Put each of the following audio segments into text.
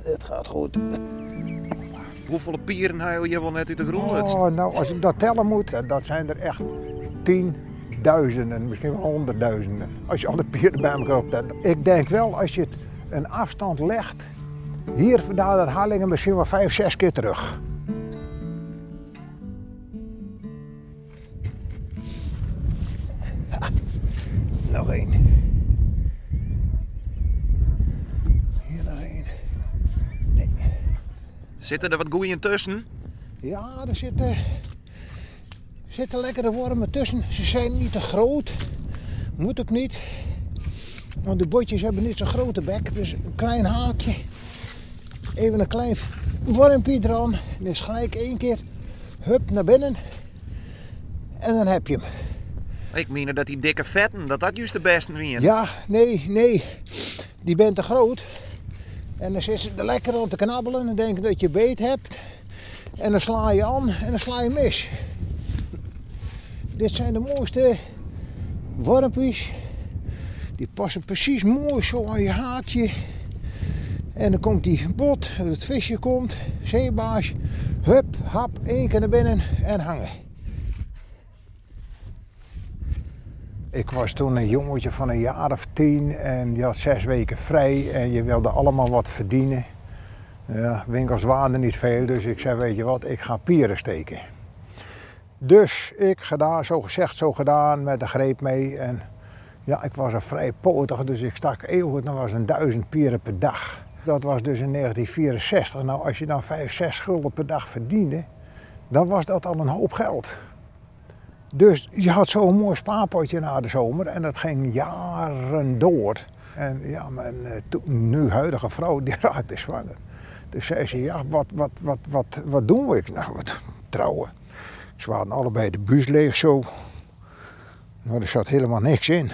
Het gaat goed. Hoeveel pieren haal je wel net uit de grond? Oh, nou, als ik dat tellen moet, dat zijn er echt tienduizenden, misschien wel honderdduizenden. Als je al de pieren bij elkaar optelt. Ik denk wel, als je het een afstand legt, hier vandaan naar Harlingen misschien wel 5, 6 keer terug. Nog één. Hier nog één. Nee. Zitten er wat goeien tussen? Ja, er zitten lekkere wormen tussen. Ze zijn niet te groot. Moet ook niet. Want de botjes hebben niet zo'n grote bek. Dus een klein haakje. Even een klein wormpje eraan. Dus gelijk 1 keer. Hup naar binnen. En dan heb je hem. Ik meen dat die dikke vetten, dat juist de beste weer. Ja, nee. Die bent te groot. En dan zitten ze er lekker om te knabbelen en denken dat je beet hebt. En dan sla je aan en dan sla je mis. Dit zijn de mooiste wormpjes. Die passen precies mooi zo aan je haakje. En dan komt die bot, het visje komt, zeebaars. Hup, hap, 1 keer naar binnen en hangen. Ik was toen een jongetje van een jaar of 10 en je had 6 weken vrij en je wilde allemaal wat verdienen. Ja, winkels waren er niet veel, dus ik zei, weet je wat, ik ga pieren steken. Dus ik gedaan, zo gezegd, zo gedaan, met de greep mee. En ja, ik was er vrij potig, dus ik stak eeuwig, dat was 1000 pieren per dag. Dat was dus in 1964. Nou, als je dan 5, 6 gulden per dag verdiende, dan was dat al een hoop geld. Dus je had zo'n mooi spaarpotje na de zomer en dat ging jaren door. En ja, mijn nu huidige vrouw, die raakte zwanger. Dus zei ze, ja, wat doen we? Nou, trouwen. Ze waren allebei de buis leeg zo. Nou, er zat helemaal niks in.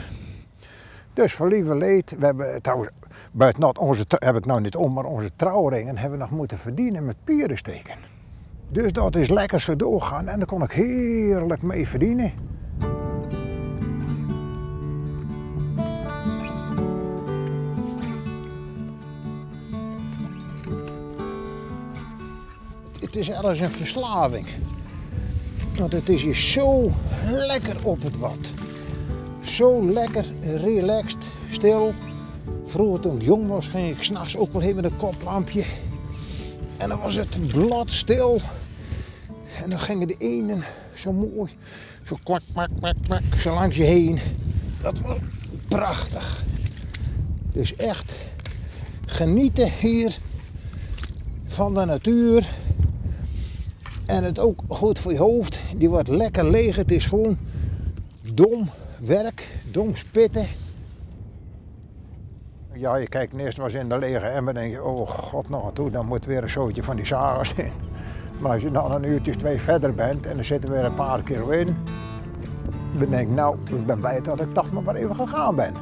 Dus voor lieve leed, we hebben trouwens, buiten onze, heb ik nou niet om, maar onze trouwringen hebben we nog moeten verdienen met pieren steken. Dus dat is lekker zo doorgaan en daar kon ik heerlijk mee verdienen. Het is alles een verslaving. Want het is hier zo lekker op het wat. Zo lekker, relaxed, stil. Vroeger toen ik jong was ging ik 's nachts ook wel heen met een koplampje. En dan was het blad stil. En dan gingen de enen zo mooi, zo kwak, kwak, kwak, kwak, zo langs je heen. Dat was prachtig. Dus echt genieten hier van de natuur. En het ook goed voor je hoofd. Die wordt lekker leeg. Het is gewoon dom werk, dom spitten. Ja, je kijkt eerst was in de lege emmer en denk je, oh god nog aan toe, dan moet weer een zootje van die zagers in. Maar als je dan een uurtje 2 verder bent en er zitten weer een paar kilo in, dan denk ik, nou, ik ben blij dat ik toch maar even gegaan ben.